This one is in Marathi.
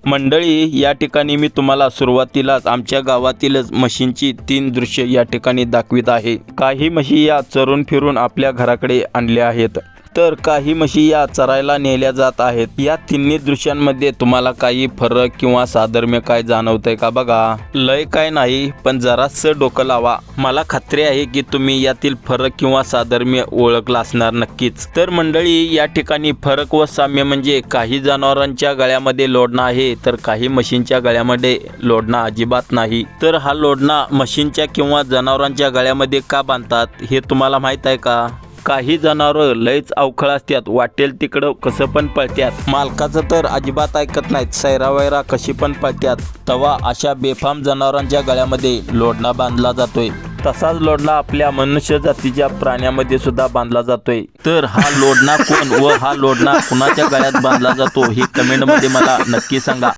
मंडळी, या ठिकाणी मी तुम्हाला सुरुवातीलाच आमच्या गावातीलच म्हशींची 3 दृश्य या ठिकाणी दाखवित आहे। काही म्हशी या चरून फिरून आपल्या घराकडे आणल्या आहेत, तर काही म्हशी या चरायला नेल्या जात आहेत। या तिन्ही दृश्यांमध्ये तुम्हाला काही फरक किंवा साधर्म्य काय जाणवतंय का बघा। लय काय नाही, पण जरासं डोकं लावा। मला खात्री आहे की तुम्ही यातील फरक किंवा साधर्म्य ओळखला असणार नक्कीच। तर मंडळी, या ठिकाणी फरक व साम्य म्हणजे काही जनावरांच्या गळ्यामध्ये लोढणा आहे, तर काही म्हशींच्या गळ्यामध्ये लोढणा अजिबात नाही। तर हा लोढणा म्हशींच्या किंवा जनावरांच्या गळ्यामध्ये का बांधतात हे तुम्हाला माहित आहे का? काही जनावरं लयच अवखळ असतात, वाटेल तिकडं कसं पण पळत्यात, मालकाचं तर अजिबात ऐकत नाहीत, सैरावैरा कशी पण पळत्यात। तवा अशा बेफाम जनावरांच्या गळ्यामध्ये लोढणा बांधला जातोय। तसाच लोढणा आपल्या मनुष्य जातीच्या प्राण्यामध्ये सुद्धा बांधला जातोय। तर हा लोढणा कोण व हा लोढणा कुणाच्या गळ्यात बांधला जातो हे कमेंटमध्ये मला नक्की सांगा।